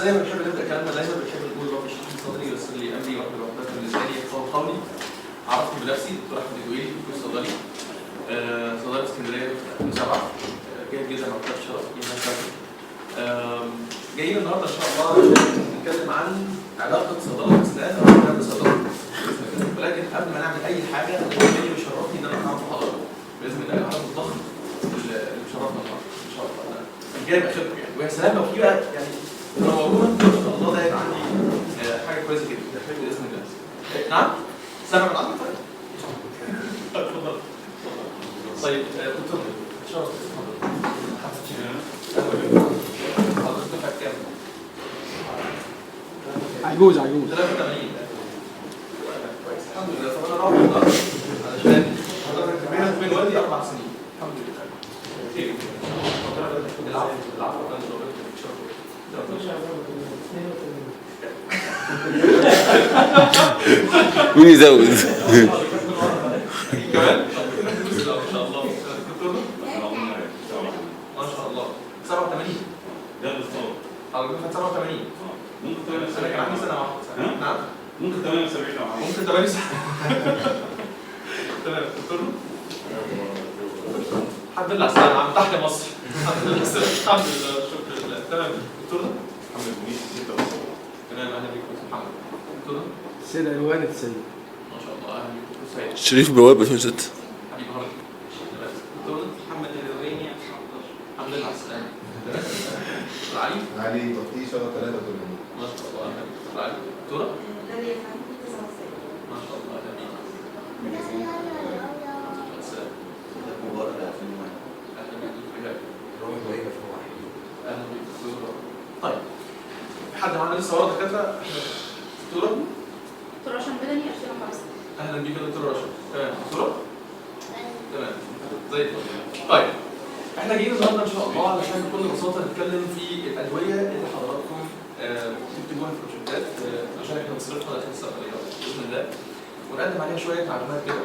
زي ما بنحب نبدا كلامنا دايما بنحب نقول رب اشرح لي صدري ويسر لي امري واحلل عقدة من لساني يفقهوا قولي. عرفني بنفسي دكتور احمد الدويلي دكتور صيدلي صيدلي اسكندريه 2007 جيد جدا على وقت الشرف جايين النهارده ان شاء الله عشان نتكلم عن علاقه صيدله الاسنان او علاقه الصيدله. ولكن قبل ما نعمل اي حاجه انا جاي بيشرفني ان انا اعرف حضرتك باذن الله العدد الضخم اللي بيشرفنا النهارده ان شاء الله. انا جاي باخدكم يعني ويا سلام لو في بقى يعني لو موجود ان شاء الله ده يبقى عندي حاجه كويسه جدا باذن الله. نعم؟ سامع من عندك؟ اتفضل. طيب دكتور ان شاء الله حضرتك دفعه كام؟ عجوز 83 كويس الحمد لله. طب انا راضي النهارده علشان حضرتك بينك وبين والدي 4 سنين الحمد لله. خير العفو العفو مين يزود؟ كمان؟ ما شاء الله ما شاء الله 87 ده بالظبط. حضرتك 87 ممكن انا كان عندي سنه واحده. نعم ممكن 78 ممكن 78 تمام دكتور الحمد لله على السلامه عم تحيا مصر الحمد لله الحمد لله شكرا لله. تمام دكتور محمد منير 6 تمام اهلا بك محمد. دكتور سيد ألوان السيد ما شاء الله اهلا بك دكتور سيد شريف بواب 2006. حبيبي هارد. دكتور محمد الرويني الحمد لله على السلامه. علي علي بطيشة 83. ما شاء الله اهلا بك دكتور علي. دكتوره ما شاء الله اهلا بك. مبارك 2001. اهلا بك دكتور رامي طيبة في واحد. اهلا بك دكتور. طيب حد معانا لسه ورا دكاتره؟ دكتوره دكتور رشا بدني 2005. اهلا بك يا دكتور رشا. تمام دكتوره تمام زي الفل. طيب احنا جايين النهارده ان شاء الله علشان بكل بساطه نتكلم في الادويه اللي حضراتكم تكتبوها في الروشتات عشان احنا بنصرفها داخل الصيدليات باذن الله ونقدم عليها شويه معلومات كده.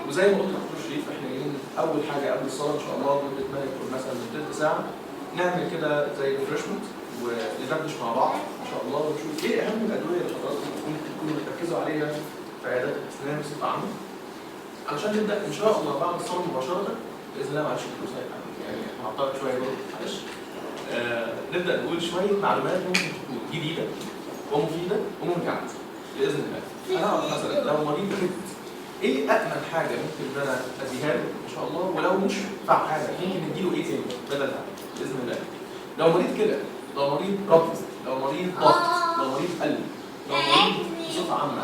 وزي ما قلت لدكتور شريف احنا جايين اول حاجه قبل الصلاه ان شاء الله مده ما يكون مثلا من تلت ساعه نعمل كده زي ريفرشمنت وندردش مع بعض ان شاء الله ونشوف ايه اهم الادويه اللي حضراتكم ممكن تكونوا بتركزوا عليها في عيادات الاسنان بصفه عامه علشان نبدا ان شاء الله بعد الصلاه مباشره باذن الله. معلش يعني هعطلك شويه برضه معلش. نبدا نقول شويه معلومات ممكن تكون جديده ومفيده وممتعه باذن الله. انا اعرف مثلا لو مريض كده ايه امن حاجه ممكن ان انا اديها له ان شاء الله ولو مش فعال ممكن نديله ايه تاني بدلها باذن الله. لو مريض كده لو مريض ربط لو مريض ضغط لو مريض قلب لو مريض بصفه عامه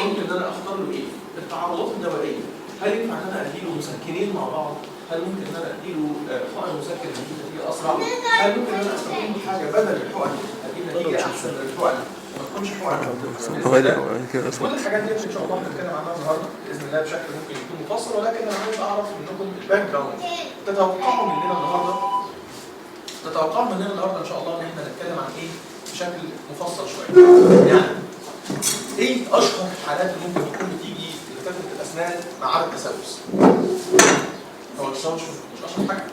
ممكن ان انا اختار له ايه التعرضات الدوائيه. هل ينفع ان انا اديله مسكنين مع بعض؟ هل ممكن ان انا اديله حقن مسكن تجيب نتيجه اسرع؟ هل ممكن ان انا استخدم حاجه بدل الحقن تجيب نتيجه احسن من الحقن ما تكونش حقن؟ كل الحاجات دي ان شاء الله هنتكلم عنها النهارده باذن الله بشكل ممكن يكون مفصل. ولكن انا عايز اعرف منكم الباك جراوند. تتوقعوا مننا النهارده ان شاء الله ان احنا نتكلم عن ايه بشكل مفصل شويه. يعني ايه اشهر الحالات اللي ممكن تكون بتيجي لدكاتره الاسنان مع عدم التسوس؟ هو التسوس مش اشهر حاجه؟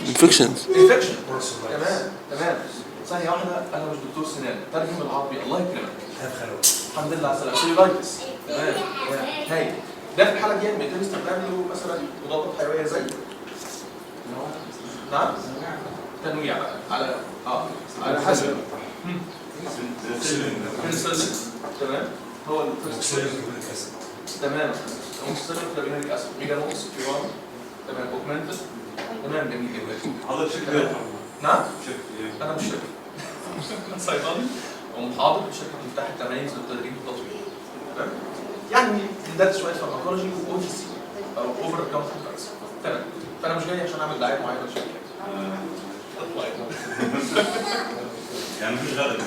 انفكشنز. تمام ثانيه واحده. انا مش دكتور سنان ترجم العربي الله يكرمك. الحمد لله على السلامه. سيولايتس تمام هاي ده في الحاله دي بيتم استخدام له مثلا مضادات حيويه زي نعم تنويع بقى على حسب تمام هو تمام فلافينوليك اسيد ميجانوكس كيوان تمام اوجمانتد تمام جميل جدا. حضرتك شركه؟ نعم شركه انا مش شركه صيدلي ومحاضر في شركه مفتاح التميز للتدريب والتطوير. تمام يعني بندرس شويه فارماكولوجي واو تي سي او اوفر كاونتر دراجز. تمام فانا مش جاي عشان اعمل دعايه معينه للشركه. يعني مفيش غدا كده.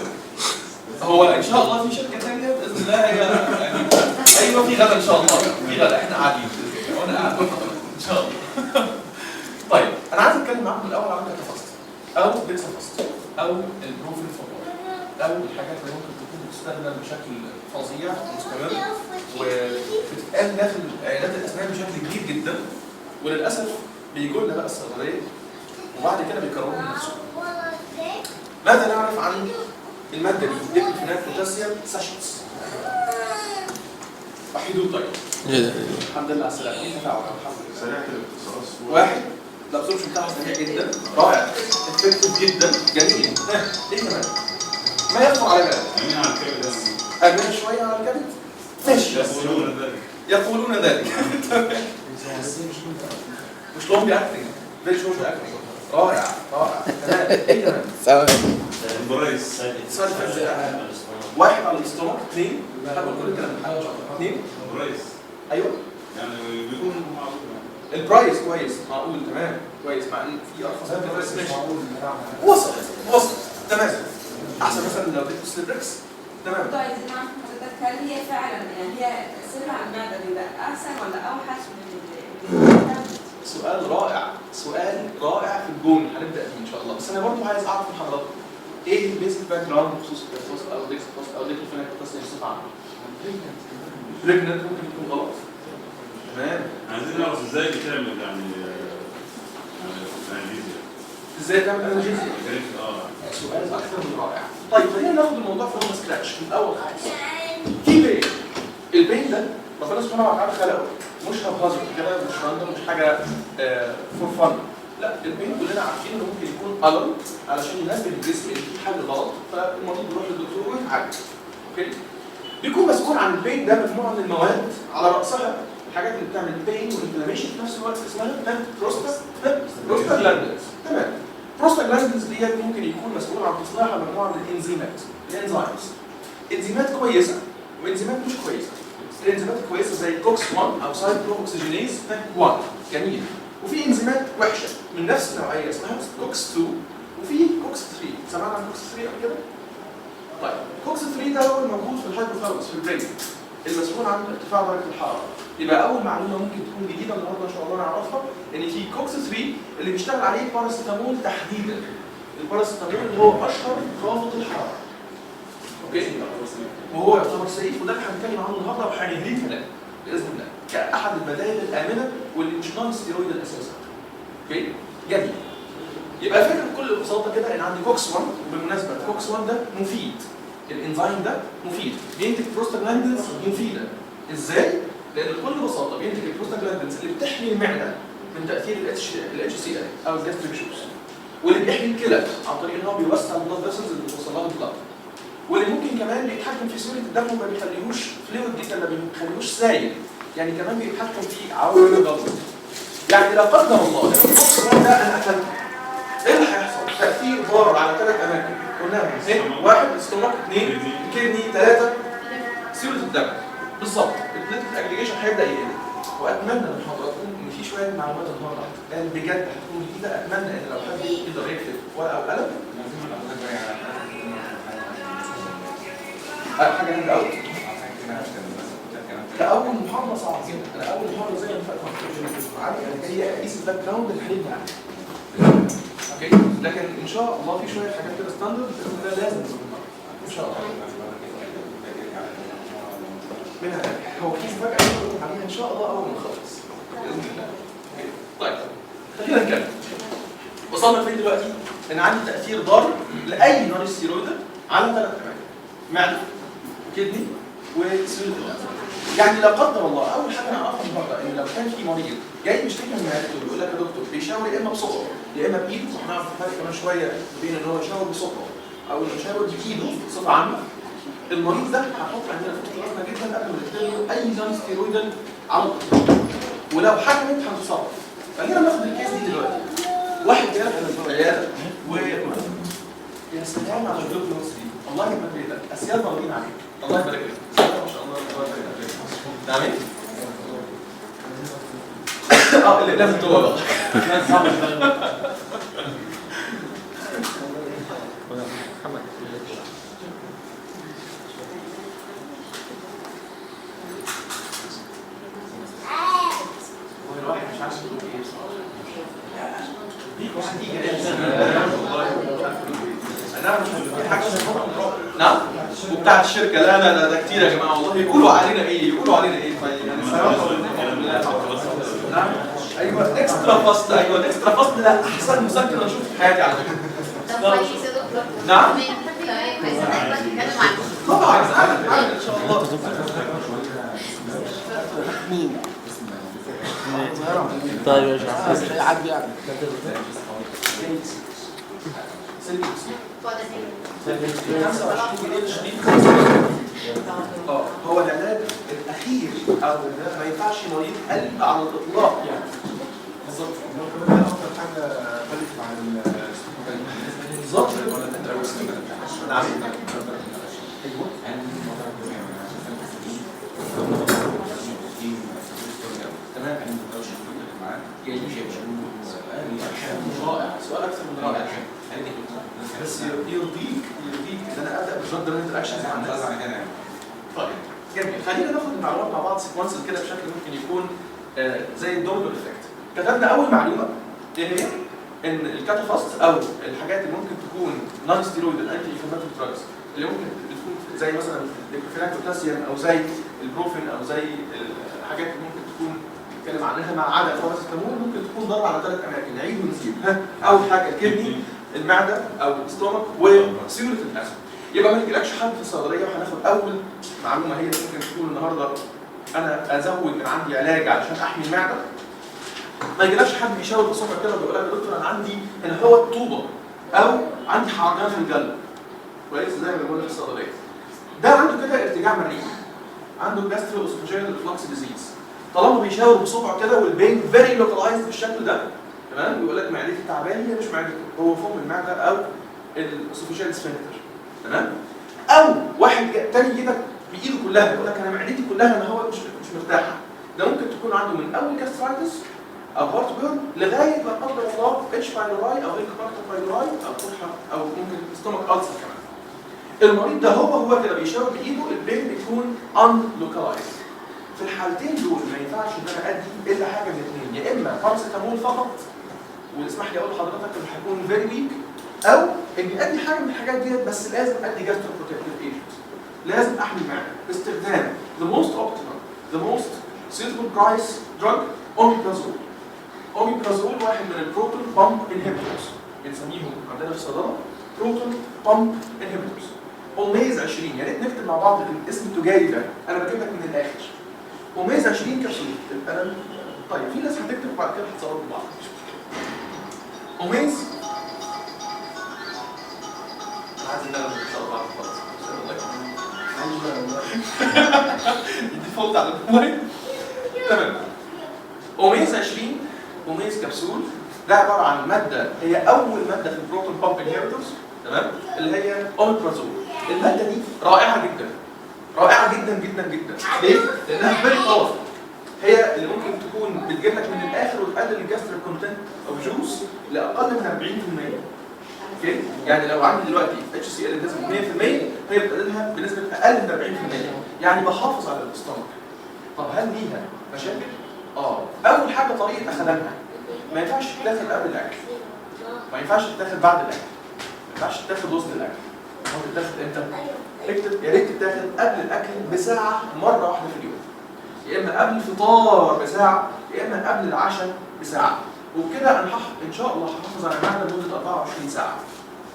هو ان شاء الله في شركه ثانيه باذن الله هي يعني ايوه في غدا ان شاء الله في غدا احنا قاعدين وانا قاعد ان شاء الله. طيب انا عايز اتكلم معاكم الاول عن كاتافاست او ديكسافاست او البروفين فوكور او الحاجات اللي ممكن تكون بتستخدم بشكل فظيع مستمر وبتتقال داخل عيادات الاسنان بشكل كبير جدا وللاسف بيجوا لنا بقى الصيدليه وبعد كده بيكرروا من نفسهم. ماذا نعرف عن الماده دي ديكلوفيناك بوتاسيوم ساشيتس. وحيدوه طيب. الحمد لله على السلامه. ايه تفاعل الحمد لله. سريعة الاختصاص. واحد الابسوربشن بتاعه سريع جدا، رائع، افكتيف جدا، جميل. ايه كمان؟ ما يخطر على بالك. مين على الكلمة ده؟ أجمل شويه على الكبد؟ ماشي. يقولون ذلك. يقولون ذلك. مش لونج اكتنج، فيري شورت اكتنج، رائع رائع. تمام. ايه كمان؟ البرايس. واحد على الاستومك، اثنين هقول كل الكلام ده. اثنين البرايس. ايوه. يعني بيكون معروف. البرايس كويس، معقول، تمام، كويس، مع ان في ارخص من البرايس ماشي. وسط وسط، تمام. احسن مثلا لو اديته سليبركس، تمام. كنت عايزين نعرف حضرتك هل هي فعلا يعني هي تأثيرها على المعدة بيبقى أحسن ولا أوحش من سؤال رائع، سؤال رائع في الجون، هنبدا فيه ان شاء الله. بس انا برضه عايز اعرف من حضرتك ايه البيزك باك جراوند بخصوص الكورتيكوس او ديكسكوس او ديكلوفيناك بوتاسيوم بصفه عامه؟ بريجننت ممكن يكون غلط. تمام. عايزين نعرف ازاي بتعمل يعني اناليزيا. ازاي تعمل انالجيزيا؟ سؤال اكثر من رائع. طيب خلينا ناخد الموضوع في سكراتش من اول حاجه. في بين، البين ده ربنا سبحانه وتعالى خلقه مش هبهزر كده، مش راندوم، مش حاجه فور فن. لا، البين كلنا عارفين انه ممكن يكون الارم علشان ينبه الجسم ان في حاجه غلط، فالمريض بيروح للدكتور ويتعالج. اوكي؟ بيكون مسؤول عن البين ده مجموعه من المواد، على راسها الحاجات اللي بتعمل بين والانفلاميشن في نفس الوقت اسمها بروستاجلاندينز. تمام. بروستاجلاندينز ديت ممكن يكون مسؤول عن تصنيعها مجموعه من الانزيمات، الانزيمز. انزيمات كويسه وانزيمات مش كويسه. الانزيمات الكويسه زي كوكس 1 او سايكلو اوكسجينيز 1، جميل. وفي انزيمات وحشه من نفس النوعيه اسمها كوكس 2، وفي كوكس 3. سمعنا عن كوكس 3 قبل كده؟ طيب كوكس 3 ده هو الموجود في الهايبوثالاموس في البرين، المسؤول عن ارتفاع درجه الحراره. يبقى اول معلومه ممكن تكون جديده النهارده ان شاء الله نعرفها ان في كوكس 3 اللي بيشتغل عليه باراسيتامول تحديدا. الباراسيتامول اللي هو اشهر خافض الحراره. اوكي؟ وهو يعتبر سيف، وده اللي هنتكلم عنه النهارده وهنهريه كلام باذن الله كاحد البدائل الامنه واللي مش نون ستيرويد اساسا. اوكي؟ جميل. يبقى فكره بكل بساطه كده ان عندي كوكس 1، وبالمناسبه الكوكس 1 ده مفيد. الانزيم ده مفيد، بينتج بروستاجلاندينز مفيده. ازاي؟ لان بكل بساطه بينتج البروستاجلاندينز اللي بتحمي المعده من تاثير الاتش سي ال او الجاستريك جوز، واللي بيحمي الكلى عن طريق ان هو بيوسع البلاد فيسلز اللي بتوصل لها البلاد، واللي ممكن كمان بيتحكم في سيوله الدم وما بيخليهوش فلويد جدا، ما بيخليهوش سايل، يعني كمان بيتحكم في عوامل الضغط. يعني لا قدر الله لو الكوكس ده انا اكلته، ايه اللي هيحصل؟ تاثير ضار على 3 اماكن قلناها. ايه؟ 1 الاستومك، 2 الكدني، 3 سيوله الدم. بالظبط. البليتلت اجريجيشن هيبدا يقل. واتمنى من حضراتكم ان في شويه معلومات النهارده هتتقال بجد هتكون جديده. اتمنى ان لو حد يقدر يكتب ورقه وقلم. حاجه من الاول. ده اول محاضره صعبه جدا. انا اول محاضره زي ما اتفقنا عادي، انا جاي اقيس الباك جراوند اللي هنبني عليه. اوكي؟ لكن ان شاء الله في شويه حاجات كده ستاندرد باذن الله لازم نظبطها ان شاء الله. منها هو في مفاجاه نقول عليها ان شاء الله اول ما نخلص باذن الله. طيب خلينا نتكلم. وصلنا فين دلوقتي؟ ان عندي تاثير ضار لاي نون ستيرويد على 3 اماكن: معده، كدني، وسيوله الدم. يعني لا قدر الله اول حاجه انا اعرفها النهارده ان لو كان في مريض جاي بيشتكي من معدته ويقول لك يا دكتور بيشاور يا اما بصبعه يا اما بايده، وهنعرف الفرق كمان شويه بين ان هو يشاور بصبعه او انه يشاور بايده بصفه عامه. المريض ده هنحط عندنا خطه لازمه جدا قبل ما نختار له اي نون ستيرويدال على طول، ولو حكمت هنتصرف. خلينا ناخد الكيس دي دلوقتي. واحد جاي في العياده و يا سلام على الدكتور دي، الله يبارك لك، اسياد راضيين عليك، الله يبارك لك، ما شاء الله الله يبارك لك. نعم ايه؟ لازم تقول الواحد مش عارف يقول ايه بصراحه. نعم وبتاع الشركه لا لا لا ده كتير يا جماعه والله. يقولوا علينا ايه؟ يقولوا علينا ايه؟ طيب يعني صراحه نعم ايوه اكسترا فاست، ايوه اكسترا فاست، لا احسن مسكن اشوف في حياتي على فكره. طب كويس يا دكتور. نعم طبعا ان شاء الله. طيب يا شيخ عادي يعني. هو العلاج الاخير او ما ينفعش مريض قلب على الاطلاق يعني. بالظبط. اكتر حاجه خلت عن بالظبط. نعم. تمام. رائع. سؤال اكثر من رائع. بس يرضيك ان انا ابدا بالجود درينت اكشنز عن طيب جميل. خلينا ناخد المعلومات مع بعض سيكونسز كده بشكل ممكن يكون زي الدومينو افكت. كتبنا اول معلومه ايه هي؟ ان الكاتافاست او الحاجات اللي ممكن تكون نون ستيرويد الانتي انفلاماتوري دراجز اللي ممكن تكون زي مثلا البروفيلاكتوكاسيوم او زي البروفين او زي الحاجات اللي ممكن تكون نتكلم عنها ما عدا الباراسيتامول ممكن تكون ضاره على 3 اماكن. نعيد ونزيد. اول حاجه الكدني، المعده او الستومك، وسيوله الاسم. يبقى ما يجيلكش حد في الصيدليه وهناخد اول معلومه هي ممكن تكون النهارده انا ازود من عندي علاج علشان احمي المعده. ما يجيلكش حد بيشاور بصبعه كده ويقول لك يا دكتور انا عندي هنا هو الطوبه او عندي حرقان في القلب. كويس زي ما بنقول في الصيدليه. ده عنده كده ارتجاع مريء. عنده جاسترو اسوفاجيال ريفلكس ديزيز. طالما بيشاور بصبعه كده والبين فيري لوكالايزد بالشكل ده تمام بيقول لك معدتي تعبانه هي مش معدتك هو فوق المعده او الاسوفاجيال سفنكتر. تمام؟ او واحد تاني يجيبك بايده كلها يقول لك انا معدتي كلها انا هو مش مرتاحه. ده ممكن تكون عنده من اول كاسترايتس او هارت بيرن لغايه لا قدر الله اتش بايلوراي او هيليكوباكتر بايلوراي او قرحه او ممكن ستومك ألسر كمان. المريض ده هو كده بيشاور بايده البين بيكون ان لوكالايز. في الحالتين دول ما ينفعش ان انا ادي الا حاجه من اثنين، يا اما باراسيتامول فقط واسمح لي اقول لحضرتك انه هيكون فيري ويك، او اني ادي حاجه من الحاجات ديت بس لازم ادي جاسترو بروتكتيف ايجنت. لازم احمي المعده باستخدام the most optimal the most suitable price drug omeprazole. omeprazole واحد من البروتون بامب انهبيتورز بنسميهم عندنا في الصيدله بروتون بامب انهبيتورز. اوميز 20 يا ريت نكتب مع بعض الاسم التجاري ده انا بجيب لك من الاخر. اوميز 20 كبسول. انا طيب في ناس هتكتب وبعد كده هتصوروا بعض. اوميز عايز ان انا اتصور بعض خالص. الديفولت على الموبايل. تمام. اوميز 20 اوميز كبسول ده عباره عن ماده هي اول ماده في البروتون بامب انهبيتورز تمام اللي هي اوميبرازول. الماده دي رائعه جدا رائعه جدا جدا جدا. ليه؟ لانها فيري باورفul. هي اللي ممكن تكون بتجيب لك من الاخر وتقلل الجاستريك كونتنت او جوس لاقل من 40%. اوكي؟ يعني لو عندي دلوقتي اتش سي ال بنسبه 100% هي بتقللها بنسبه اقل من 40%. يعني بحافظ على الاستومك. طب هل ليها مشاكل؟ اول حاجه طريقه اخدانها ما ينفعش تتاخد قبل الاكل. ما ينفعش تتاخد بعد الاكل. ما ينفعش تتاخد وسط الاكل. ممكن تتاخد امتى؟ اكتب يا ريت تتاخد قبل الاكل بساعه مره واحده في اليوم. يا اما قبل الفطار بساعه يا اما قبل العشاء بساعه. وبكده انا ان شاء الله هحافظ على المعده لمده 24 ساعه.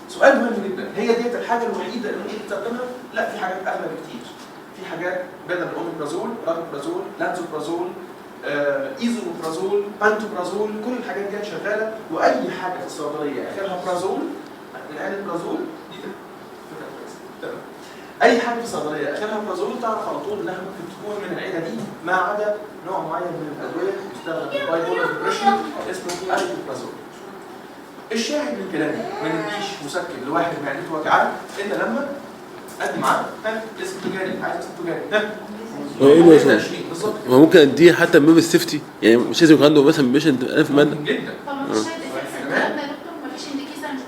سؤال مهم جدا، هي ديت الحاجه الوحيده اللي ممكن تستخدمها؟ لا، في حاجات اغلى بكتير. في حاجات بدل الاوميبرازول، راميبرازول، لانزوبرازول، ايزوبرازول، بانتوبرازول، كل الحاجات دي شغاله. واي حاجه في الصيدليه اخرها برازول من عيله برازول دي فكره كويسه. تمام. اي حاجه في الصيدليه اخرها برازول تعرف على طول انها ممكن تكون من العيله دي ما عدا نوع معين من الادويه بيستخدم في الباي بولر ديبريشن اسمه البرازول. الشاهد من كلامي ما نديش مسكن لواحد معدته وجعان الا لما ادي معاه اسم تجاري. عايز اسم تجاري بالظبط. ممكن اديه حتى من باب السيفتي، يعني مش لازم يكون عنده مثلا بيشنت في ماده جدا. طب ما فيش سايد افكتس الكلام ده يا دكتور؟ ما فيش انديكيشنز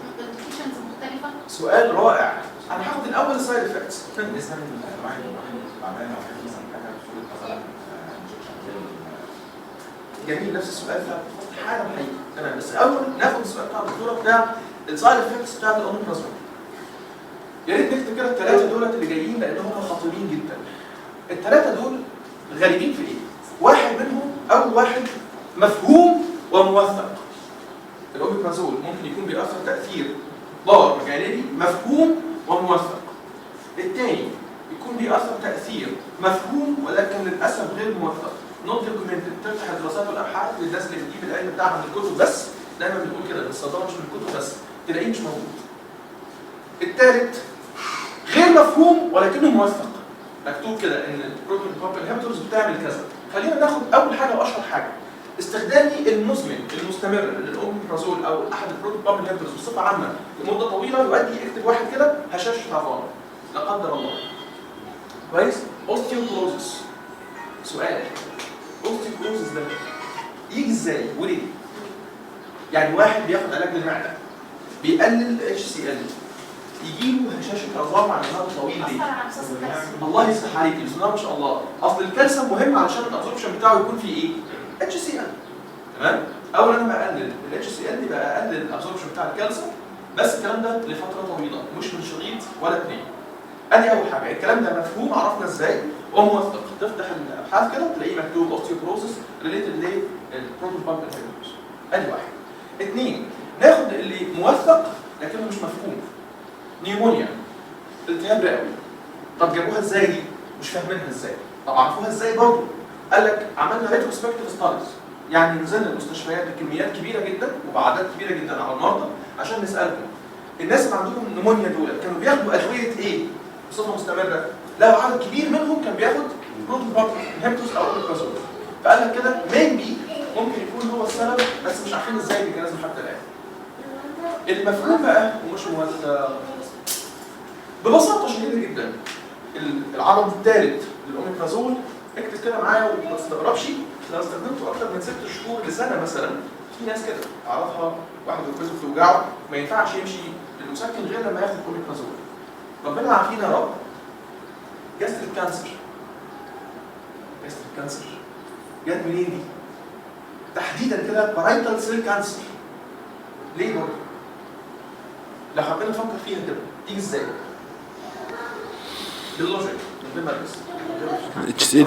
مختلفه؟ سؤال رائع. انا هاخد الاول السايد افكتس. بالنسبه للانواع اللي بعدها لو حد مثلا حاجه في صوره مثلا جميل. نفس السؤال ده حالا حقيقي. تمام. بس اول ناخد السؤال بتاع الدكتوره بتاع السايد افكتس بتاعت الاوميبرازول. يا ريت نكتب كده الثلاثه دولت اللي جايين لان هم خطيرين جدا. الثلاثه دول غريبين في ايه؟ واحد منهم اول واحد مفهوم وموثق. الاوميبرازول ممكن يكون بيأثر تأثير ضار جانبي مفهوم وموثق. الثاني يكون بيأثر تأثير مفهوم ولكن للأسف غير موثق. نوت دوكيومنتد. تفتح الدراسات والأبحاث للناس اللي بتجيب العلم بتاعها من الكتب بس، دايما بنقول كده بالصدارة مش من الكتب بس، تلاقيه مش موجود. الثالث غير مفهوم ولكنه موثق، مكتوب كده ان البروتون بامب انهبيتورز بتعمل كذا. خلينا ناخد اول حاجه واشهر حاجه، استخدامي المزمن المستمر للاوميبرازول او احد البروتون بامب انهبيتورز بصفه عامه لمده طويله يؤدي، اكتب واحد كده، هشاشه عظام لا قدر الله. كويس؟ اوستيوبروزس. سؤال، اوستيوبروزس ده يجي ازاي وليه؟ يعني واحد بياخد علاج للمعده بيقلل HCl، يجي له هشاشه عظام على المدى الطويل ليه؟ أثر على امتصاص الكالسيوم. الله يفتح عليك، بسم الله ما شاء الله. اصل الكالسيوم مهم علشان الابزوربشن بتاعه يكون فيه ايه؟ HCl. تمام؟ اول انا بقلل ال HCl يبقى اقلل الابزوربشن بتاع الكالسيوم، بس الكلام ده لفتره طويله مش من شريط ولا اثنين. ادي اول حاجه، الكلام ده مفهوم عرفنا ازاي وموثق. تفتح الابحاث كده تلاقيه مكتوب اوستيوبروسس ريليتد للبروتون بامب انهبيتورز. ادي واحد. اثنين، ناخد اللي موثق لكنه مش مفهوم. نيمونيا، التهاب رئوي. طب جابوها ازاي دي؟ مش فاهمينها ازاي. طب عرفوها ازاي برضه؟ قال لك عملنا ريتروسبكتيف ستاديز، يعني نزلنا المستشفيات بكميات كبيره جدا وباعداد كبيره جدا على المرضى عشان نسالهم الناس اللي عندهم نيمونيا دول كانوا بياخدوا ادويه ايه بصفه مستمره؟ لقوا عدد كبير منهم كان بياخد بروتون بامب انهبيتورز او اوميبرازول. فقال لك كده ميبي ممكن يكون هو السبب، بس مش عارفين ازاي الميكانيزم حتى الان. المفهوم بقى ومش موثق ببساطه شديده جدا. العرض الثالث للاوميبرازول، اكتب كده معايا وما تستغربش لو استخدمته اكتر من 6 شهور لسنه مثلا. في ناس كده اعرفها، واحد ركبته بتوجعه ما ينفعش يمشي للمسكن غير لما ياخد اوميبرازول. ربنا يعافينا يا رب. جاستريك كانسر. جاستريك كانسر جت منين دي؟ تحديدا كده بارايتال سيل كانسر. ليه برضه؟ لو حبينا نفكر فيها كده تيجي ازاي؟ باللوجيك من غير ما ادرس. HCl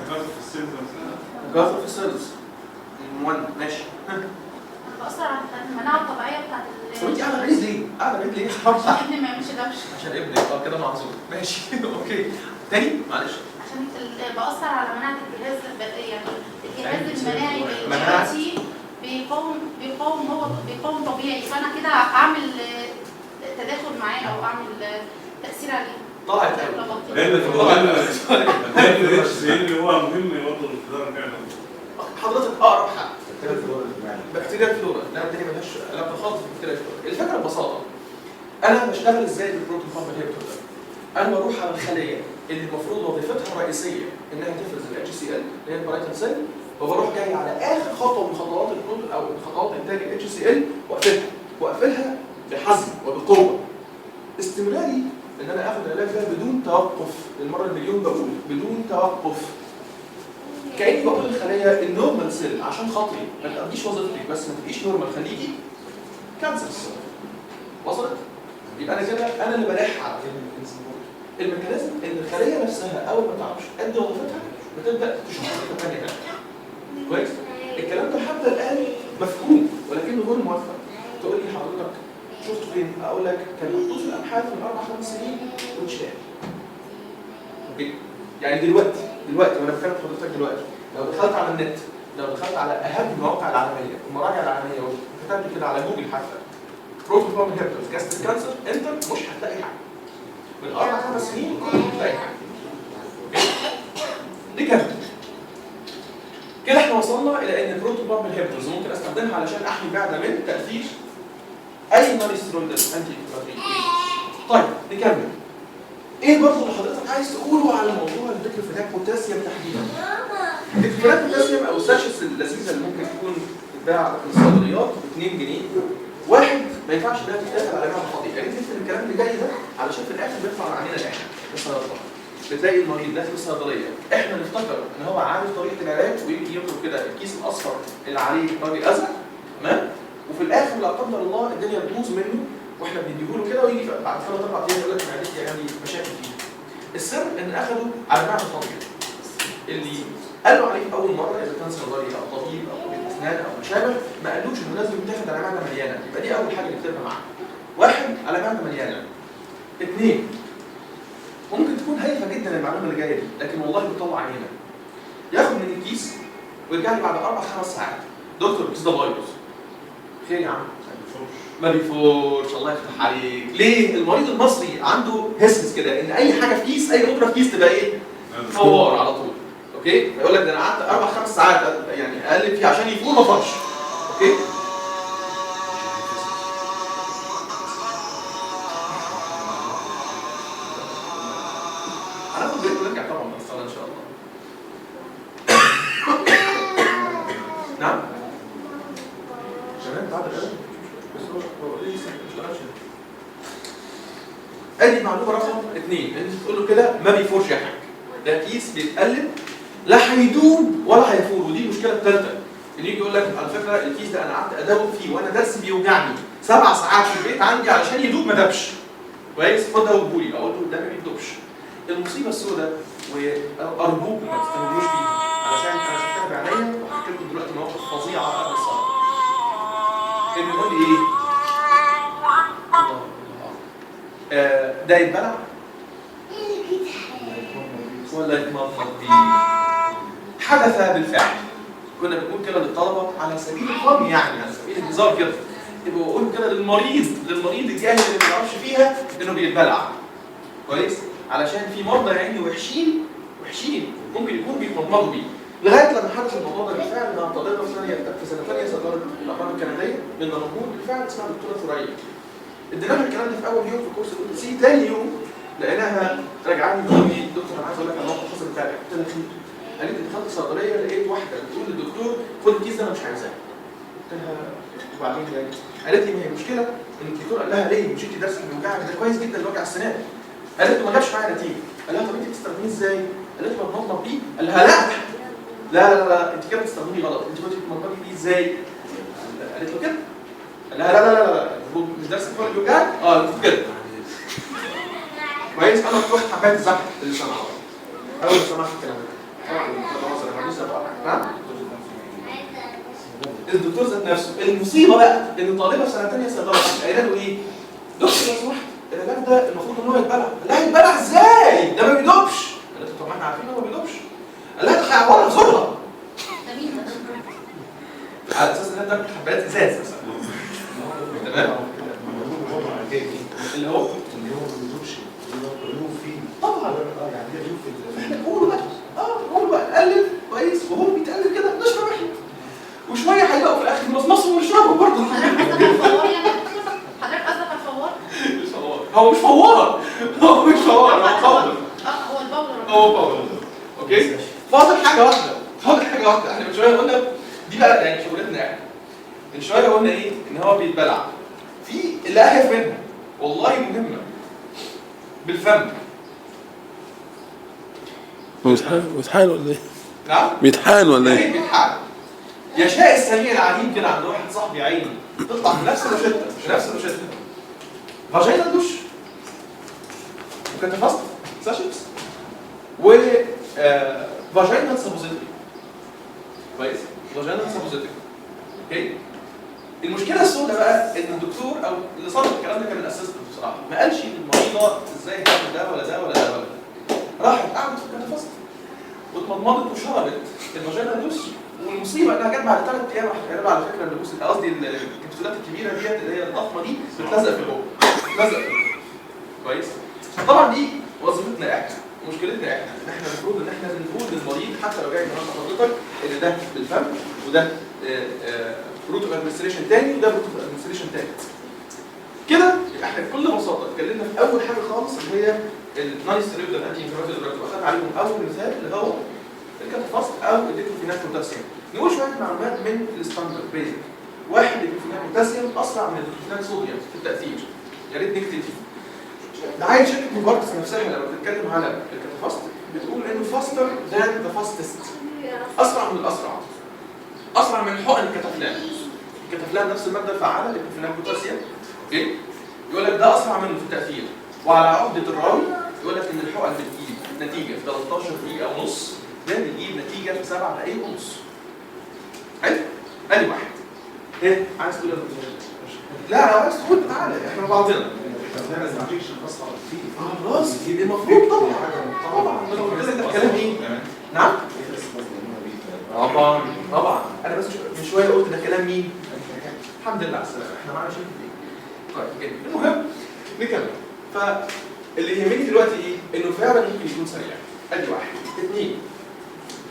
تكاثر في السيلز مثلا. تكاثر في السيلز. ماشي. بأثر على المناعة الطبيعية بتاعت طب انت قاعده بعيد ليه؟ قاعده بعيد ليه؟ عشان ابني ما يعملش دوشة. عشان ابنك كده معذور. ماشي اوكي. تاني معلش. عشان بأثر على مناعة الجهاز، يعني الجهاز المناعي مناعة. دلوقتي بيقاوم طبيعي، فأنا كده أعمل تداخل معاه أو أعمل تأثير عليه. طلعت لان الاتش سي ال هو مهم برضه للاداره فعلا. حضرتك اقرب حق بكتيريا فلورا. لا الدنيا مالهاش علاقه خالص ببكتيريا فلورا. الفكره ببساطه انا بشتغل ازاي بالبروتون بامب انهبيتور ده؟ انا بروح على الخليه اللي المفروض وظيفتها الرئيسيه انها تفرز الاتش سي ال اللي هي البرايتال سيل، وبروح جاي على اخر خطوه من خطوات البروتون او من خطوات انتاج الاتش سي ال واقفلها بحزم وبقوه. استمراري ان انا اخد العلاج ده بدون توقف، للمره المليون بقول بدون توقف. كأني بقول للخلايا النورمال سيل عشان خاطري ما تقضيش وظيفتك بس ما تبقيش نورمال، خليكي كانسر سيل. وصلت؟ يبقى انا كده انا اللي بلح على الميكانيزم ان الخليه نفسها اول ما تعرفش تأدي وظيفتها بتبدا تشوف وظيفه ثانيه كده. كويس؟ الكلام ده حتى الان مفهوم ولكنه غير موثق. تقول لي حضرتك شفت فين؟ اقول لك كان محطوط في الابحاث من 4-5 سنين واتشال. اوكي؟ يعني دلوقتي وانا بكلم حضرتك دلوقتي لو دخلت على النت، لو دخلت على اهم المواقع العالميه المراجع العالميه وكتبت كده على جوجل حتى بروتون بامب انهبيتورز جاستريك كانسر، انت مش هتلاقي حاجه. من 4-5 سنين كنت هتلاقي حاجه. نكمل. كده احنا وصلنا الى ان البروتون بامب انهبيتورز ممكن استخدمها علشان احمي المعده من تاثير اي نون ستيرويدال انتي انفلاماتوري. طيب نكمل. ايه برضه اللي حضرتك عايز تقوله على موضوع الديكلوفيناك بوتاسيوم تحديدا؟ الديكلوفيناك بوتاسيوم او الساشس اللذيذه اللي ممكن تكون تتباع في الصيدليات ب 2 جنيه، واحد ما ينفعش انها تتاخد على معده فاضيه. يعني انت الكلام اللي جاي ده علشان في الاخر بيطلع عننا احنا الصيدله. بتلاقي المريض داخل الصيدليه احنا نفتكر ان هو عارف طريقه العلاج ويجي يطلب كده الكيس الاصفر اللي عليه راجل ازرق، تمام؟ وفي الاخر لا قدر الله الدنيا تبوظ منه واحنا بنديهوله كده ويجي بعد 3-4 ايام يقول لك معدتي يعني مشاكل فيه. السر ان اخده على معده فاضيه. اللي قالوا عليه اول مره اذا كان صيدلي او طبيب او طبيب اسنان او ما شابه ما قالوش انه لازم يتاخد على معده مليانه. يبقى دي اول حاجه نكتبها معاها. 1 على معده مليانه. 2 ممكن تكون هايفه جدا المعلومه اللي جايه دي، لكن والله بتطلع عينك. ياخد من الكيس ويرجع لي بعد 4-5 ساعات، دكتور الكيس ده بايظ. خير يا عم؟ ما بيفورش. الله يفتح عليك. ليه؟ المريض المصري عنده هسس كده ان اي حاجه في كيس، اي اوبرا في كيس تبقى ايه؟ فوار على طول. اوكي؟ فيقول لك ده انا قعدت 4-5 ساعات يعني اقلب فيه عشان يفور ما فارش. اوكي؟ هناخد بريك ونرجع طبعا من الصلاه ان شاء الله. نعم؟ شباب بعد الأذان ادي معلومه رقم 2، انت تقول له كده ما بيفورش يا حاج. ده كيس بيتقلب لا هيدوب ولا هيفور، ودي المشكله الثالثه. ان يجي يقول لك على فكره الكيس ده انا قعدت ادوب فيه وانا درسي بيوجعني 7 ساعات في البيت عندي علشان يدوب ما دبش. كويس؟ خد دوبه لي. اقول له ده ما بيدوبش. المصيبه السوداء وارجوكم ما تستهونوش بيها علشان انا شفتها بعينيا وهحكي لكم دلوقتي مواقف فظيعه قبل الصلاه. انه يقول لي ايه؟ ده يتبلع ولا يتمضمض بيه؟ حدث بالفعل. كنا بنقول كده للطلبه على سبيل الفن، يعني على سبيل الهزار كده. يبقوا يقولوا كده للمريض الجاهل اللي ما يعرفش فيها انه بيتبلع. كويس؟ علشان في مرضى يعني وحشين ممكن يكونوا بيتمضمضوا بيه. لغايه لما حدث الموضوع ده بالفعل مع طالبه في سنه ثانيه صيدله الاقران الكنديه من دمنهور بالفعل اسمها دكتوره ثريا. ادينا لها الكلام ده في اول يوم في كورس الاو سي، ثاني يوم لقيناها راجعه لي بتقول لي دكتور انا عايز اقول لك على موقف حصل امبارح. قلت لها خير. قالت لي دخلت الصيدليه لقيت واحده بتقول للدكتور خد الكيس ده انا مش عايزاه. قلت لها وبعدين ايه؟ قالت لي ما هي المشكله ان الدكتور قال لها ليه؟ مش انت درسك بيوجعك؟ ده كويس جدا اللي وجع السنان. قالت له ما جابش معايا نتيجه. قال لها طب انت بتستخدميه ازاي؟ قالت له بتمضمض بيه. قال لها لا انت كده بتستخدميه غلط. انت كنت بتمضمضي بيه ازاي؟ قالت له كده. قال لها لا مش درسك هو اللي بيوجعك؟ انت كده. كويس؟ انا رحت حبايه الزحف اللي سمعها. اول ما سمعت الكلام ده نعم؟ الدكتور ذات نفسه. المصيبه بقى ان طالبه في سنه ثانيه صيدله قايله له ايه؟ دكتور لو سمحت العلاج ده المفروض ان هو يتبلع. لا يتبلع ازاي؟ ده ما بيدوبش. قالت له طب ما احنا عارفين ان هو ما بيدوبش. قال لها ده هيعورها بسرعه. ده مين ده؟ على اساس ان انت بتاكل حبايات ازاز مثلا. تمام؟ اللي هو ما بيدوبش قلوب فيه طبعا يعني ده قلوب في احنا قولوا بقى قلب كويس وهو بيتقلب كده نشرب احنا وشويه هيلاقوا في الاخر مصمصه ونشربه برضه. حضرتك قصدك الفوار يعني؟ حضرتك قصدك الفوار؟ مش فوار. هو مش فوار. هو باودر. هو الباودر. هو باودر. اوكي؟ فاضل حاجه واحده. احنا من شويه قلنا دي بقى يعني شغلتنا احنا. من شويه قلنا ايه؟ ان هو بيتبلع. في اللي اهيف منها والله مهمه بالفم. بيتحان ولا ايه؟ نعم؟ بيتحان ولا ايه؟ بيتحان. يشاء السميع العليم كده عند واحد صاحبي عيني تطلع في نفس الروشته مش نفس الروشته. فاجينا دوش وكانت فاست ساشيبس و فاجينا سابوزيتري. كويس؟ فاجينا سابوزيتري. اوكي؟ المشكله السوداء بقى ان الدكتور او اللي صار الكلام ده كان الاسيستنت بصراحه ما قالش للمريضه ازاي تعمل ده ولا ده ولا ده ولا ده. راحت قعدت في الكنفاست واتمضمضت وشربت الفاجينا دوش. والمصيبه انها جت بعد 3 ايام راحت قايله على فكره النبوس قصدي الكبسولات الكبيره ديت اللي هي الضخمه دي بتلزق في البوق. بتلزق في البوق. كويس؟ طبعا دي وظيفتنا احنا ومشكلتنا احنا ان احنا المفروض ان احنا بنقول للمريض حتى لو جاي من حضرتك ان ده بالفم وده روت اوف ادمنستريشن تاني وده روت اوف ادمنستريشن تالت. كده يبقى احنا بكل بساطه اتكلمنا في اول حاجه خالص اللي هي النون ستيرويدال انتي انفلاماتوري دراجز واخدنا عليهم اول مثال اللي هو الكاتافاست او الديكلوفيناك بوتاسيوم. نقول شويه معلومات من الستاندرد بيزك. واحد الديكلوفيناك بوتاسيوم اسرع من الديكلوفيناك صوديوم في التاثير. يا ريت نكتب فيه. دعايه شركه نوفارتس نفسها لما بتتكلم على الكاتافاست بتقول انه فاستر ذان ذا فاستست. اسرع من الاسرع. اسرع من حقن الكتافلان. الكتافلان نفس الماده الفعاله الديكلوفيناك بوتاسيوم. اوكي؟ يقول لك ده اسرع منه في التاثير. وعلى عقده الراوي يقول لك ان الحقن بتجيب نتيجه في 13 دقيقه ونص، ده بيجيب نتيجه في 7 دقائق ونص. حلو؟ ادي واحد. ايه؟ عايز تقول ايه؟ لا لو عايز تقول تعالى احنا مع بعضنا. بنعمل انجكشن خاصه فيه خلاص المفروض طبعا انا قلت لك ده كلام ايه؟ نعم؟ طبعا انا بس من شويه قلت ده كلام مين؟ الحمد لله على السلامه احنا معانا شيء طيب جميل المهم نكمل فاللي يهمني دلوقتي ايه؟ انه فعلا ممكن يكون سريع ادي واحد اثنين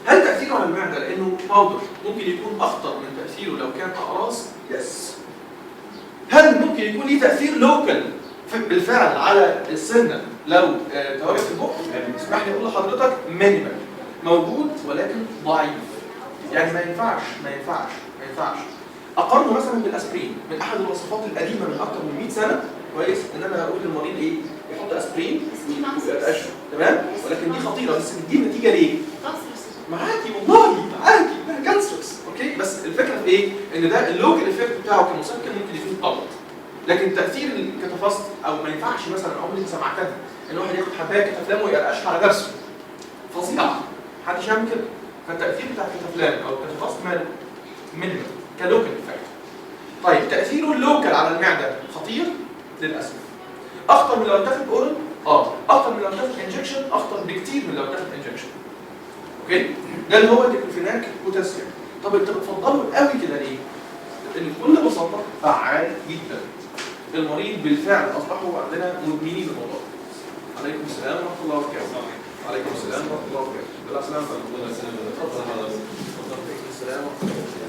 هل تاثيره على المعده لانه باودر ممكن يكون اخطر من تاثيره لو كان اقراص؟ يس. هل ممكن يكون ليه تاثير لوكال بالفعل على السنه لو تواجد في البق؟ اسمح لي اقول لحضرتك مينيمال موجود ولكن ضعيف. يعني ما ينفعش اقارنه مثلا بالاسبرين من احد الوصفات القديمه من اكثر من 100 سنه كويس ان انا اقول للمريض ايه؟ يحط اسبرين ويبقاش تمام ولكن دي خطيره بس بتجيب نتيجه ليه؟ معاكي والله معاكي كانسرس اوكي بس الفكره في ايه؟ ان ده اللوكال افكت بتاعه كمسكن ممكن يكون غلط لكن تاثير الكتافاست او ما ينفعش مثلا اقول انت سمعتها ان واحد ياخد حبايه كتافلام ويقرقشها على درسه فظيعه محدش يعمل كده فالتاثير بتاع الكتافلام او الكتافاست ماله مينيمم كلوكال افكت. طيب تاثيره اللوكال على المعده خطير للاسف. اخطر من لو اتاخد اورال اخطر من لو اتاخد انجكشن اخطر بكتير من لو اتاخد انجكشن. اوكي ده اللي هو الديكلوفيناك بوتاسيوم. طب انت بتفضله قوي كده ليه؟ لان بكل بساطه فعال جدا. المريض بالفعل اصبحوا عندنا مدمنين الموضوع. عليكم السلام ورحمه الله وبركاته. عليكم السلام ورحمه الله وبركاته. بالله سلام اتفضل حضرتك. عليكم السلام ورحمه الله وبركاته.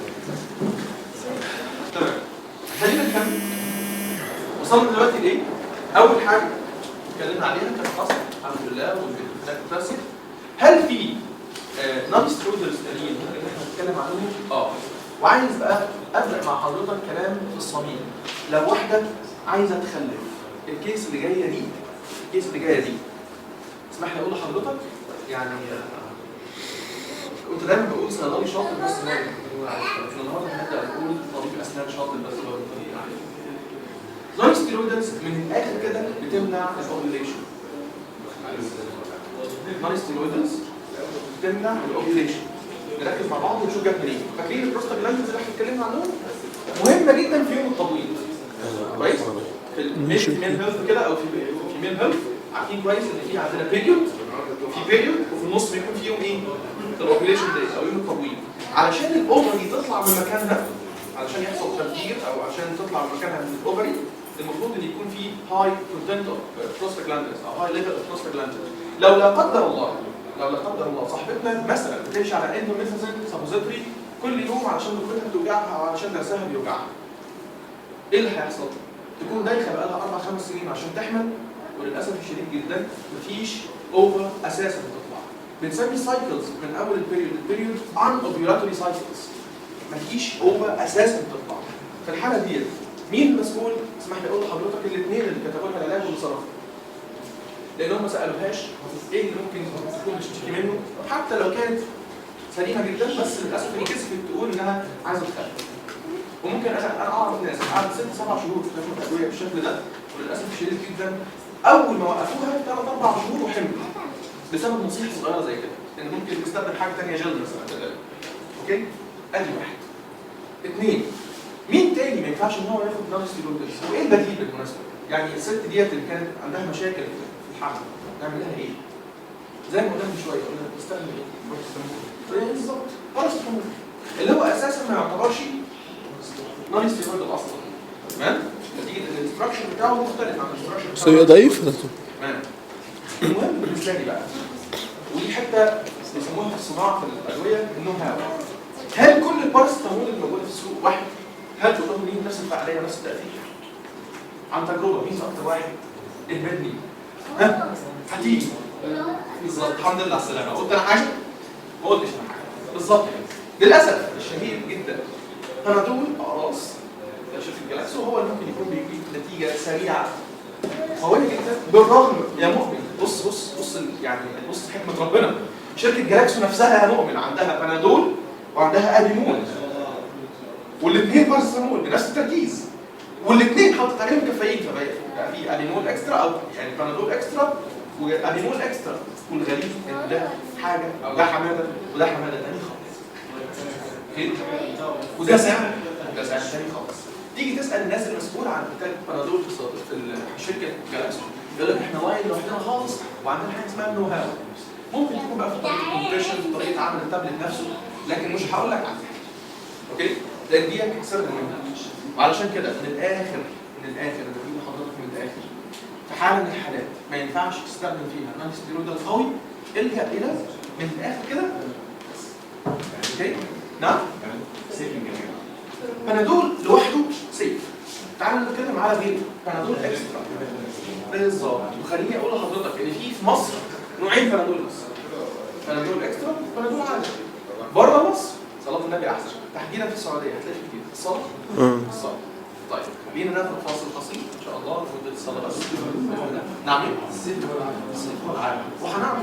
تمام. خلينا نكمل. وصلنا دلوقتي لايه؟ اول حاجه اتكلمنا عليها كانت اصلا الحمد لله والديكلوفيناك بوتاسيوم. هل في نون سترودرز تانيين ممكن ان احنا نتكلم عنهم؟ وعايز بقى ابدا مع حضرتك كلام في الصميم. لو واحده عايزه تخلف الكيس اللي جايه دي اسمح لي اقول لحضرتك يعني كنت دايما بقول صيدلي شاطر بس نايم النهارده هنبدا نقول طبيب اسنان شاطر بس نون ستيرويدز من الاخر كده بتمنع الاوفيوليشن. نون ستيرويدز بتمنع الاوفيوليشن. نركز مع بعض ونشوف جت منين. فاكرين البروستاجلاندز اللي احنا اتكلمنا عنهم؟ مهمه جدا في يوم التبويض. كويس؟ في الميل هيلث كده او في ميل هيلث عارفين كويس ان في عندنا بيريود وفي النص بيكون في يوم ايه؟ الاوفيوليشن داي او يوم التبويض. علشان الاوفري تطلع من مكانها علشان يحصل تفجير او عشان تطلع من مكانها من الاوفري المفروض ان يكون في هاي كونتنت اوف بروستاجلاندز او هاي ليفل اوف بروستاجلاندز. لو لا قدر الله صاحبتنا مثلا بتمشي على اندوميثازين سابوزيتري كل يوم علشان دكتورها بتوجعها او علشان درسها بيوجعها. ايه اللي هيحصل؟ تكون دايخه بقى لها 4-5 سنين عشان تحمل وللاسف الشديد جدا مفيش اوفر اساسا بتطلع. بنسمي سايكلز من اول البيريود ان اوفيولاتوري سايكلز. مفيش اوفر اساسا بتطلع. في الحاله ديت مين المسؤول؟ اسمح لي اقول لحضرتك الاثنين اللي كتبوا لها العلاج واللي صرفوا. لانهم ما سالوهاش ايه اللي ممكن تكون بتشتكي منه حتى لو كانت سليمه جدا بس للاسف هي كسفت تقول انها عايزه تخلف. وممكن انا اعرف ناس قعدت 6-7 شهور تاخد ادويه بالشكل ده وللاسف الشديد جدا اول ما وقفوها 3-4 شهور وحملوا بسبب نصيحه صغيره زي كده ان ممكن تستخدم حاجه ثانيه جل مثلا. اوكي؟ ادي واحد. اثنين مين تاني ما ينفعش ان هو ياخد نون ستيرويدز؟ وايه البديل بالمناسبه؟ يعني الست ديت اللي كانت عندها مشاكل في الحمل نعمل لها ايه؟ زي ما قلنا من شويه قلنا بتستخدم ايه؟ بالظبط باراسيتامول اللي هو اساسا ما يعتبرش نون ستيرويد اصلا. تمام؟ نتيجه ان الاستراكشر بتاعه مختلف عن الاستراكشر بتاعه ضعيف. تمام. المهم بالنسبه لي بقى ودي حته بيسموها في الصناعه في الادويه النو هاو. هل كل الباراسيتامول اللي موجوده في السوق واحد؟ هل تقدروا ليهم نفس الفعاليه ونفس التاثير؟ عن تجربه مين اكتر واحد؟ اهبدني. ها؟ هتيجي. بالظبط الحمد لله على السلامه. قلت انا حاجه؟ ما قلتش انا حاجه. بالظبط للاسف الشهير جدا بنادول اقراص شركه جالاكسي وهو اللي ممكن يكون بيجيب نتيجه سريعه قويه جدا بالرغم يا مؤمن بص يعني بص حكمه ربنا. شركه جالاكسي نفسها يا مؤمن عندها بنادول وعندها ابيمول والاثنين باراسيتامول بنفس التركيز والاثنين حطت عليهم كافيين فبقى في ابيمول اكسترا او يعني بنادول اكسترا وابيمول اكسترا والغريب ان ده حاجه ده حماده وده حماده ثاني خالص. وده سعر ثاني خالص. تيجي تسال الناس المسؤوله عن انتاج بنادول في شركه جالاكسي، يقول لك احنا واعيين لوحدنا خالص وعندنا حاجه اسمها النو هاو. ممكن تكون بقى في طريقه كومبريشن، في طريقه عمل التابلت نفسه، لكن مش هقول لك عنها. اوكي؟ لان دي سر مهمه. وعلشان كده من الاخر انا بجيب لحضرتك من الاخر، في حاله من الحالات ما ينفعش تستخدم فيها نون ستيرويدال قوي، الجا الى من الاخر كده. اوكي؟ نعم؟ بنادول لوحده سيف. تعالوا نتكلم على غيره، بنادول اكسترا. بالظبط. وخليني اقول لحضرتك ان في مصر نوعين بنادول بس. بنادول اكسترا وبنادول عادي. بره مصر صلاة النبي احسن، تحديدا في السعوديه هتلاقي كتير الصلاه. الصلاه. طيب خلينا ناخد فاصل قصير ان شاء الله لمده الصلاه بس. نعم. الصلاه وهنعمل